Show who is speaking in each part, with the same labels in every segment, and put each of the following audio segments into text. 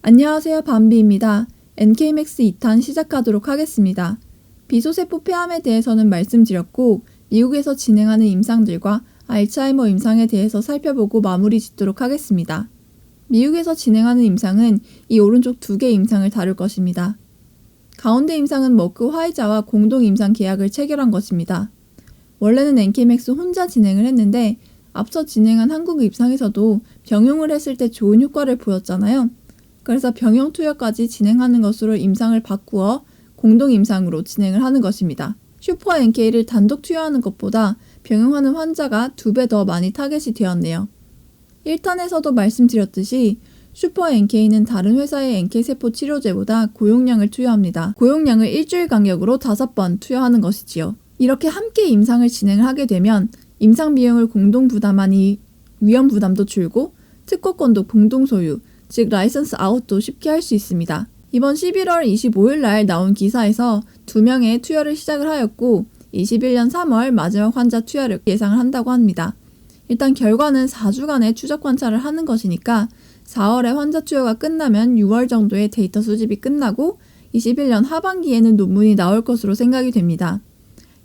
Speaker 1: 안녕하세요. 밤비입니다. NK맥스 2탄 시작하도록 하겠습니다. 비소세포 폐암에 대해서는 말씀드렸고 미국에서 진행하는 임상들과 알츠하이머 임상에 대해서 살펴보고 마무리 짓도록 하겠습니다. 미국에서 진행하는 임상은 이 오른쪽 2개 임상을 다룰 것입니다. 가운데 임상은 머크 화이자와 공동 임상 계약을 체결한 것입니다. 원래는 NK맥스 혼자 진행을 했는데 앞서 진행한 한국 임상에서도 병용을 했을 때 좋은 효과를 보였잖아요. 그래서 병용 투여까지 진행하는 것으로 임상을 바꾸어 공동 임상으로 진행을 하는 것입니다. 슈퍼 NK를 단독 투여하는 것보다 병용하는 환자가 2배 더 많이 타겟이 되었네요. 1탄에서도 말씀드렸듯이 슈퍼 NK는 다른 회사의 NK세포 치료제보다 고용량을 투여합니다. 고용량을 일주일 간격으로 5번 투여하는 것이지요. 이렇게 함께 임상을 진행을 하게 되면 임상 비용을 공동 부담하니 위험 부담도 줄고 특허권도 공동 소유, 즉 라이선스 아웃도 쉽게 할 수 있습니다. 이번 11월 25일 날 나온 기사에서 2명의 투여를 시작을 하였고 21년 3월 마지막 환자 투여를 예상을 한다고 합니다. 일단 결과는 4주간의 추적 관찰을 하는 것이니까 4월에 환자 투여가 끝나면 6월 정도에 데이터 수집이 끝나고 21년 하반기에는 논문이 나올 것으로 생각이 됩니다.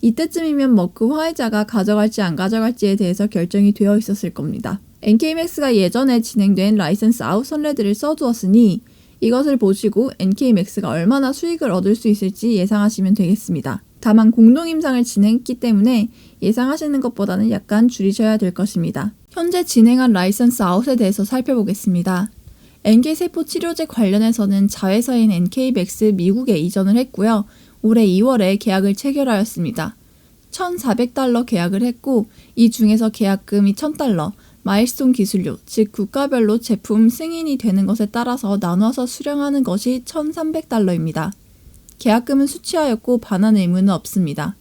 Speaker 1: 이때쯤이면 머크 화이자가 가져갈지 안 가져갈지에 대해서 결정이 되어 있었을 겁니다. NK맥스가 예전에 진행된 라이선스 아웃 선례들을 써두었으니 이것을 보시고 NK맥스가 얼마나 수익을 얻을 수 있을지 예상하시면 되겠습니다. 다만 공동 임상을 진행했기 때문에 예상하시는 것보다는 약간 줄이셔야 될 것입니다. 현재 진행한 라이선스 아웃에 대해서 살펴보겠습니다. NK세포 치료제 관련해서는 자회사인 NK맥스 미국에 이전을 했고요. 올해 2월에 계약을 체결하였습니다. $1,400 계약을 했고 이 중에서 계약금이 $1,000, 마일스톤 기술료, 즉 국가별로 제품 승인이 되는 것에 따라서 나눠서 수령하는 것이 $1,300입니다. 계약금은 수취하였고 반환 의무는 없습니다.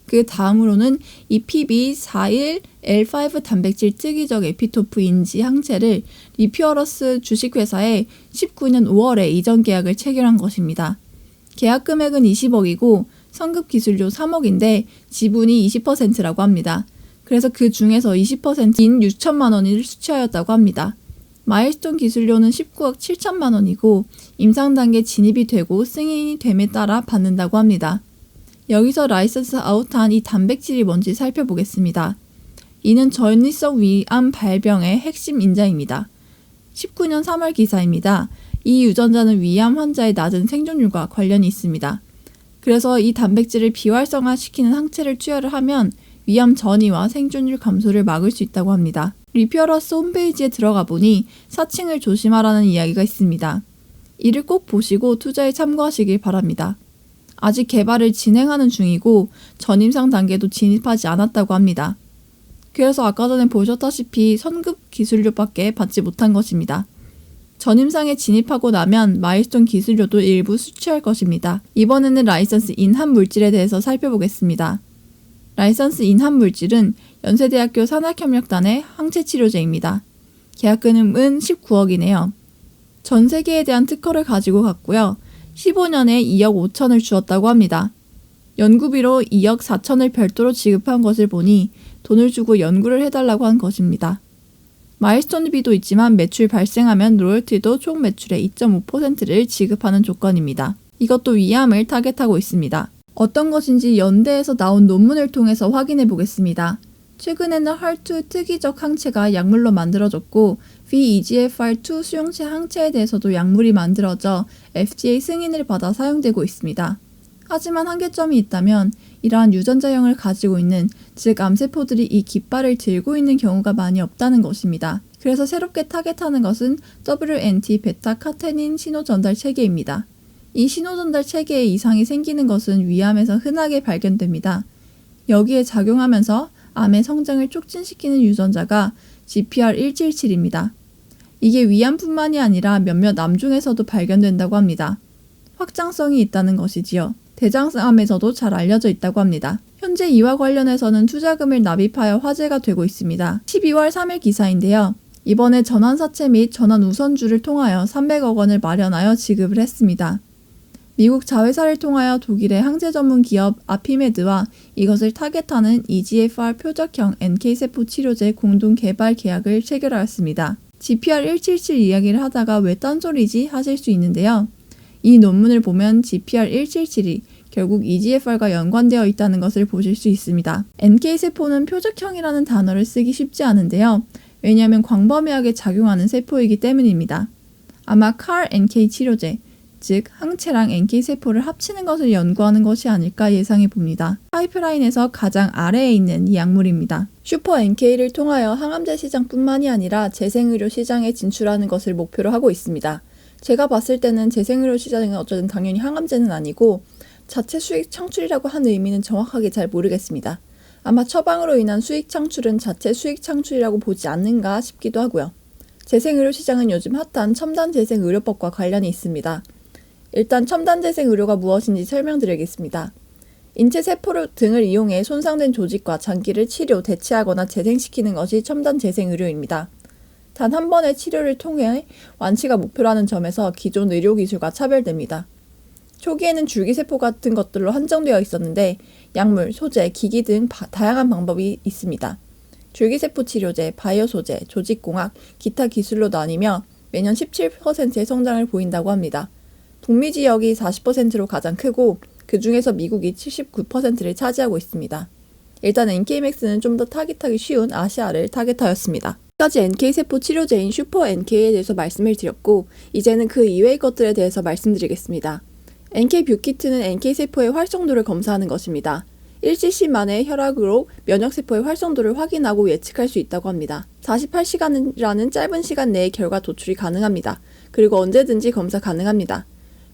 Speaker 1: 그 다음으로는 이 PB41L5 단백질 특이적 에피토프 인지 항체를 리퓨어러스 주식회사에 19년 5월에 이전 계약을 체결한 것입니다. 계약 금액은 20억이고 선급 기술료 3억인데 지분이 20%라고 합니다. 그래서 그 중에서 20%인 6천만 원을 수취하였다고 합니다. 마일스톤 기술료는 19억 7천만 원이고 임상 단계 진입이 되고 승인이 됨에 따라 받는다고 합니다. 여기서 라이선스 아웃한 이 단백질이 뭔지 살펴보겠습니다. 이는 전이성 위암 발병의 핵심 인자입니다. 19년 3월 기사입니다. 이 유전자는 위암 환자의 낮은 생존율과 관련이 있습니다. 그래서 이 단백질을 비활성화시키는 항체를 투여를 하면 위암 전이와 생존율 감소를 막을 수 있다고 합니다. 리퓨어러스 홈페이지에 들어가 보니 사칭을 조심하라는 이야기가 있습니다. 이를 꼭 보시고 투자에 참고하시길 바랍니다. 아직 개발을 진행하는 중이고 전임상 단계도 진입하지 않았다고 합니다. 그래서 아까 전에 보셨다시피 선급 기술료밖에 받지 못한 것입니다. 전임상에 진입하고 나면 마일스톤 기술료도 일부 수취할 것입니다. 이번에는 라이선스 인한 물질에 대해서 살펴보겠습니다. 라이선스 인한 물질은 연세대학교 산학협력단의 항체치료제입니다. 계약금은 19억이네요. 전 세계에 대한 특허를 가지고 갔고요. 15년에 2억 5천을 주었다고 합니다. 연구비로 2억 4천을 별도로 지급한 것을 보니 돈을 주고 연구를 해달라고 한 것입니다. 마일스톤비도 있지만 매출 발생하면 로열티도 총 매출의 2.5%를 지급하는 조건입니다. 이것도 위암을 타겟하고 있습니다. 어떤 것인지 연대에서 나온 논문을 통해서 확인해 보겠습니다. 최근에는 HER2 특이적 항체가 약물로 만들어졌고 VEGFR2 수용체 항체에 대해서도 약물이 만들어져 FDA 승인을 받아 사용되고 있습니다. 하지만 한계점이 있다면 이러한 유전자형을 가지고 있는, 즉 암세포들이 이 깃발을 들고 있는 경우가 많이 없다는 것입니다. 그래서 새롭게 타겟하는 것은 WNT 베타카테닌 신호전달 체계입니다. 이 신호전달 체계에 이상이 생기는 것은 위암에서 흔하게 발견됩니다. 여기에 작용하면서 암의 성장을 촉진시키는 유전자가 GPR177입니다. 이게 위암뿐만이 아니라 몇몇 암 중에서도 발견된다고 합니다. 확장성이 있다는 것이지요. 대장암에서도 잘 알려져 있다고 합니다. 현재 이와 관련해서는 투자금을 납입하여 화제가 되고 있습니다. 12월 3일 기사인데요. 이번에 전환사채 및 전환 우선주를 통하여 300억 원을 마련하여 지급을 했습니다. 미국 자회사를 통하여 독일의 항체 전문 기업 아피메드와 이것을 타겟하는 EGFR 표적형 NK세포 치료제 공동 개발 계약을 체결하였습니다. GPR177 이야기를 하다가 왜 딴소리지 하실 수 있는데요. 이 논문을 보면 GPR177이 결국 EGFR과 연관되어 있다는 것을 보실 수 있습니다. NK세포는 표적형이라는 단어를 쓰기 쉽지 않은데요. 왜냐하면 광범위하게 작용하는 세포이기 때문입니다. 아마 CAR-NK 치료제, 즉 항체랑 NK세포를 합치는 것을 연구하는 것이 아닐까 예상해 봅니다. 파이프라인에서 가장 아래에 있는 이 약물입니다. 슈퍼 NK를 통하여 항암제 시장뿐만이 아니라 재생의료 시장에 진출하는 것을 목표로 하고 있습니다. 제가 봤을 때는 재생의료 시장은 어쨌든 당연히 항암제는 아니고 자체 수익 창출이라고 하는 의미는 정확하게 잘 모르겠습니다. 아마 처방으로 인한 수익 창출은 자체 수익 창출이라고 보지 않는가 싶기도 하고요. 재생의료 시장은 요즘 핫한 첨단 재생의료법과 관련이 있습니다. 일단 첨단 재생의료가 무엇인지 설명드리겠습니다. 인체 세포 등을 이용해 손상된 조직과 장기를 치료, 대체하거나 재생시키는 것이 첨단 재생의료입니다. 단 한 번의 치료를 통해 완치가 목표라는 점에서 기존 의료기술과 차별됩니다. 초기에는 줄기세포 같은 것들로 한정되어 있었는데 약물, 소재, 기기 등 다양한 방법이 있습니다. 줄기세포 치료제, 바이오 소재, 조직공학, 기타 기술로 나뉘며 매년 17%의 성장을 보인다고 합니다. 북미 지역이 40%로 가장 크고 그 중에서 미국이 79%를 차지하고 있습니다. 일단 NK맥스는 좀 더 타깃하기 쉬운 아시아를 타깃하였습니다. 지금까지 NK세포 치료제인 슈퍼 NK에 대해서 말씀을 드렸고 이제는 그 이외의 것들에 대해서 말씀드리겠습니다. NK뷰키트는 NK세포의 활성도를 검사하는 것입니다. 1cc 만에 혈압으로 면역세포의 활성도를 확인하고 예측할 수 있다고 합니다. 48시간이라는 짧은 시간 내에 결과 도출이 가능합니다. 그리고 언제든지 검사 가능합니다.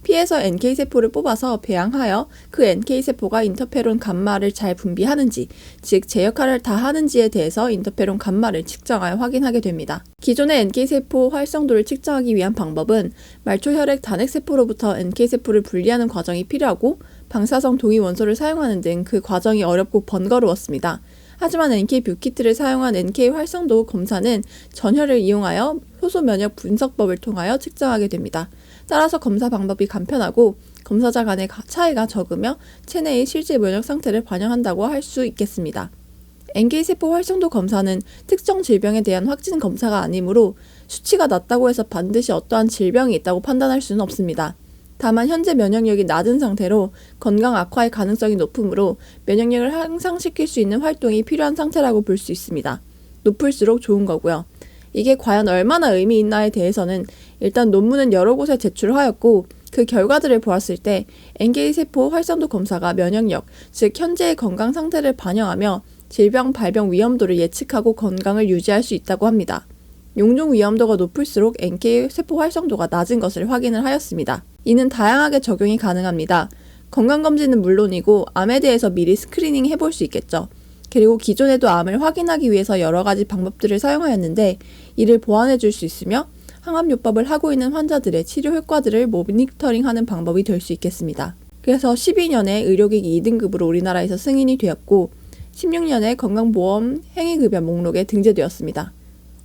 Speaker 1: 피에서 NK세포를 뽑아서 배양하여 그 NK세포가 인터페론 감마를 잘 분비하는지, 즉 제 역할을 다 하는지에 대해서 인터페론 감마를 측정하여 확인하게 됩니다. 기존의 NK세포 활성도를 측정하기 위한 방법은 말초혈액 단핵세포로부터 NK세포를 분리하는 과정이 필요하고 방사성 동위 원소를 사용하는 등 그 과정이 어렵고 번거로웠습니다. 하지만 NK뷰키트를 사용한 NK 활성도 검사는 전혈을 이용하여 효소 면역 분석법을 통하여 측정하게 됩니다. 따라서 검사 방법이 간편하고 검사자 간의 차이가 적으며 체내의 실제 면역 상태를 반영한다고 할 수 있겠습니다. NK세포 활성도 검사는 특정 질병에 대한 확진 검사가 아니므로 수치가 낮다고 해서 반드시 어떠한 질병이 있다고 판단할 수는 없습니다. 다만 현재 면역력이 낮은 상태로 건강 악화의 가능성이 높으므로 면역력을 향상시킬 수 있는 활동이 필요한 상태라고 볼 수 있습니다. 높을수록 좋은 거고요. 이게 과연 얼마나 의미 있나에 대해서는 일단 논문은 여러 곳에 제출하였고 그 결과들을 보았을 때 NK세포 활성도 검사가 면역력, 즉 현재의 건강 상태를 반영하며 질병 발병 위험도를 예측하고 건강을 유지할 수 있다고 합니다. 용종 위험도가 높을수록 NK세포 활성도가 낮은 것을 확인을 하였습니다. 이는 다양하게 적용이 가능합니다. 건강검진은 물론이고 암에 대해서 미리 스크리닝 해볼 수 있겠죠. 그리고 기존에도 암을 확인하기 위해서 여러 가지 방법들을 사용하였는데 이를 보완해 줄 수 있으며 항암요법을 하고 있는 환자들의 치료 효과들을 모니터링하는 방법이 될 수 있겠습니다. 그래서 12년에 의료기기 2등급으로 우리나라에서 승인이 되었고 16년에 건강보험 행위급여 목록에 등재되었습니다.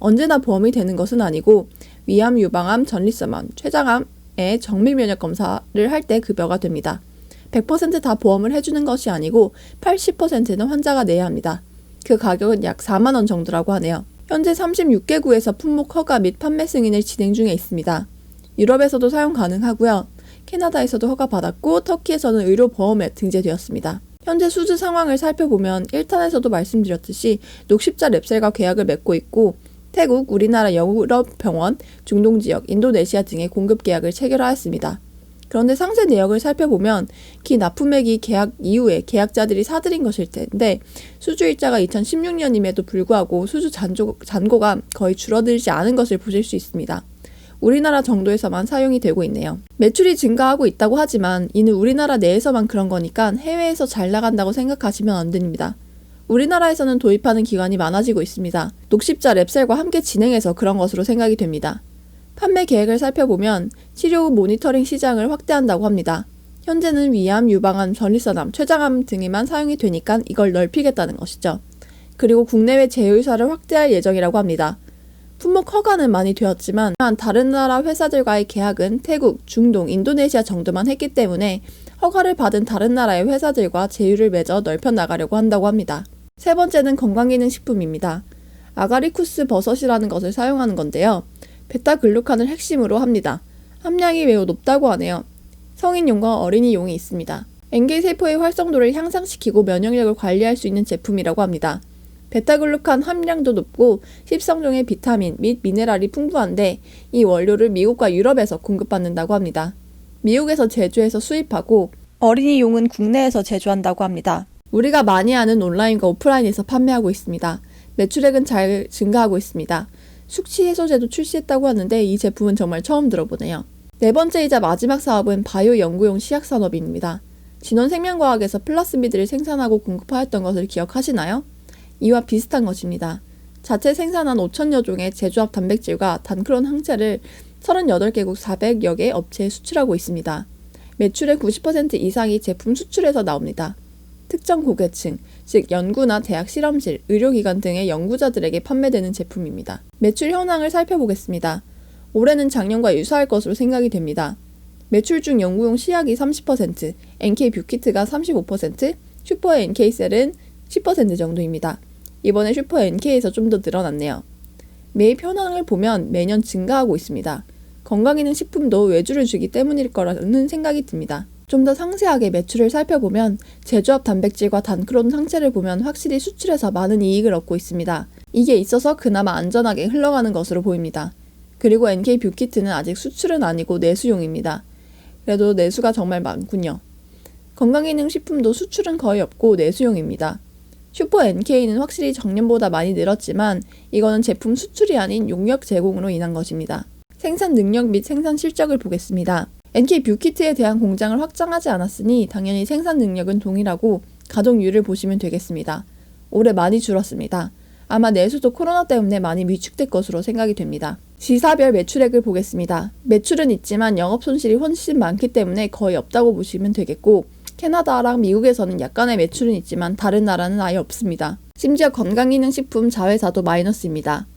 Speaker 1: 언제나 보험이 되는 것은 아니고 위암, 유방암, 전립선암, 췌장암의 정밀면역 검사를 할 때 급여가 됩니다. 100% 다 보험을 해주는 것이 아니고 80%는 환자가 내야 합니다. 그 가격은 약 4만 원 정도라고 하네요. 현재 36개국에서 품목 허가 및 판매 승인을 진행 중에 있습니다. 유럽에서도 사용 가능하고요. 캐나다에서도 허가받았고 터키에서는 의료보험에 등재되었습니다. 현재 수주 상황을 살펴보면 1탄에서도 말씀드렸듯이 녹십자 랩셀과 계약을 맺고 있고 태국, 우리나라 유럽병원, 중동지역, 인도네시아 등의 공급 계약을 체결하였습니다. 그런데 상세 내역을 살펴보면 기 납품액이 계약 이후에 계약자들이 사들인 것일 텐데 수주일자가 2016년임에도 불구하고 수주 잔고가 거의 줄어들지 않은 것을 보실 수 있습니다. 우리나라 정도에서만 사용이 되고 있네요. 매출이 증가하고 있다고 하지만 이는 우리나라 내에서만 그런 거니까 해외에서 잘 나간다고 생각하시면 안 됩니다. 우리나라에서는 도입하는 기관이 많아지고 있습니다. 녹십자 랩셀과 함께 진행해서 그런 것으로 생각이 됩니다. 판매 계획을 살펴보면 치료 후 모니터링 시장을 확대한다고 합니다. 현재는 위암, 유방암, 전립선암, 췌장암 등에만 사용이 되니까 이걸 넓히겠다는 것이죠. 그리고 국내외 제휴사를 확대할 예정이라고 합니다. 품목 허가는 많이 되었지만 다른 나라 회사들과의 계약은 태국, 중동, 인도네시아 정도만 했기 때문에 허가를 받은 다른 나라의 회사들과 제휴를 맺어 넓혀 나가려고 한다고 합니다. 세 번째는 건강기능식품입니다. 아가리쿠스 버섯이라는 것을 사용하는 건데요. 베타글루칸을 핵심으로 합니다. 함량이 매우 높다고 하네요. 성인용과 어린이용이 있습니다. NK세포의 활성도를 향상시키고 면역력을 관리할 수 있는 제품이라고 합니다. 베타글루칸 함량도 높고 10성종의 비타민 및 미네랄이 풍부한데 이 원료를 미국과 유럽에서 공급받는다고 합니다. 미국에서 제조해서 수입하고 어린이용은 국내에서 제조한다고 합니다. 우리가 많이 아는 온라인과 오프라인에서 판매하고 있습니다. 매출액은 잘 증가하고 있습니다. 숙취 해소제도 출시했다고 하는데 이 제품은 정말 처음 들어보네요. 네 번째이자 마지막 사업은 바이오 연구용 시약 산업입니다. 진원생명과학에서 플라스미드를 생산하고 공급하였던 것을 기억하시나요? 이와 비슷한 것입니다. 자체 생산한 5,000여 종의 제조합 단백질과 단크론 항체를 38개국 400여 개 업체에 수출하고 있습니다. 매출의 90% 이상이 제품 수출에서 나옵니다. 특정 고객층, 즉 연구나 대학 실험실, 의료기관 등의 연구자들에게 판매되는 제품입니다. 매출 현황을 살펴보겠습니다. 올해는 작년과 유사할 것으로 생각이 됩니다. 매출 중 연구용 시약이 30%, NK 뷰키트가 35%, 슈퍼 NK셀은 10% 정도입니다. 이번에 슈퍼 NK에서 좀 더 늘어났네요. 매입 현황을 보면 매년 증가하고 있습니다. 건강기능식품도 외주를 주기 때문일 거라는 생각이 듭니다. 좀 더 상세하게 매출을 살펴보면 제조합 단백질과 단크론 항체를 보면 확실히 수출해서 많은 이익을 얻고 있습니다. 이게 있어서 그나마 안전하게 흘러가는 것으로 보입니다. 그리고 NK 뷰키트는 아직 수출은 아니고 내수용입니다. 그래도 내수가 정말 많군요. 건강기능식품도 수출은 거의 없고 내수용입니다. 슈퍼 NK는 확실히 작년보다 많이 늘었지만 이거는 제품 수출이 아닌 용역 제공으로 인한 것입니다. 생산 능력 및 생산 실적을 보겠습니다. NK 뷰키트에 대한 공장을 확장하지 않았으니 당연히 생산 능력은 동일하고 가동률을 보시면 되겠습니다. 올해 많이 줄었습니다. 아마 내수도 코로나 때문에 많이 위축될 것으로 생각이 됩니다. 지사별 매출액을 보겠습니다. 매출은 있지만 영업 손실이 훨씬 많기 때문에 거의 없다고 보시면 되겠고 캐나다랑 미국에서는 약간의 매출은 있지만 다른 나라는 아예 없습니다. 심지어 건강기능식품 자회사도 마이너스입니다.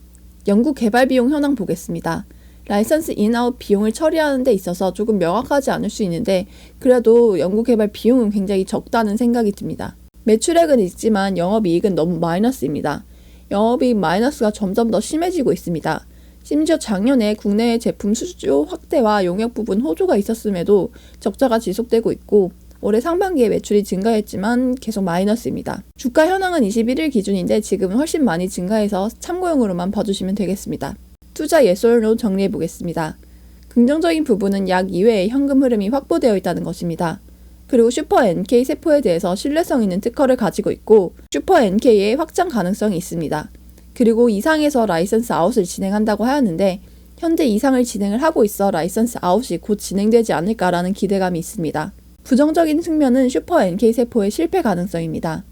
Speaker 1: 연구 개발 비용 현황 보겠습니다. 라이선스 인아웃 비용을 처리하는 데 있어서 조금 명확하지 않을 수 있는데 그래도 연구 개발 비용은 굉장히 적다는 생각이 듭니다. 매출액은 있지만 영업이익은 너무 마이너스입니다. 영업이익 마이너스가 점점 더 심해지고 있습니다. 심지어 작년에 국내의 제품 수요 확대와 용역 부분 호조가 있었음에도 적자가 지속되고 있고 올해 상반기에 매출이 증가했지만 계속 마이너스입니다. 주가 현황은 21일 기준인데 지금은 훨씬 많이 증가해서 참고용으로만 봐주시면 되겠습니다. 투자 yes or no 정리해 보겠습니다. 긍정적인 부분은 약 2회의 현금 흐름이 확보되어 있다는 것입니다. 그리고 슈퍼 NK 세포에 대해서 신뢰성 있는 특허를 가지고 있고 슈퍼 NK의 확장 가능성이 있습니다. 그리고 이상에서 라이선스 아웃을 진행한다고 하였는데 현재 이상을 진행을 하고 있어 라이선스 아웃이 곧 진행되지 않을까라는 기대감이 있습니다. 부정적인 측면은 슈퍼 NK 세포의 실패 가능성입니다.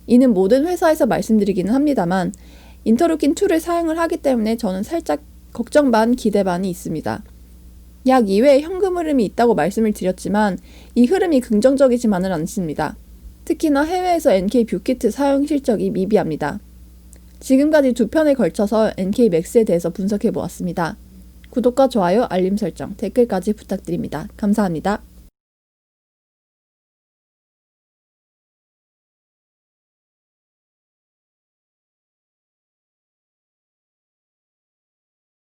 Speaker 1: 이는 모든 회사에서 말씀드리기는 합니다만 인터루킨2를 사용을 하기 때문에 저는 살짝 걱정 반 기대 반이 있습니다. 약 2회의 현금 흐름이 있다고 말씀을 드렸지만 이 흐름이 긍정적이지만은 않습니다. 특히나 해외에서 NK 뷰키트 사용 실적이 미비합니다. 지금까지 두 편에 걸쳐서 NK 맥스에 대해서 분석해 보았습니다. 구독과 좋아요, 알림 설정, 댓글까지 부탁드립니다. 감사합니다.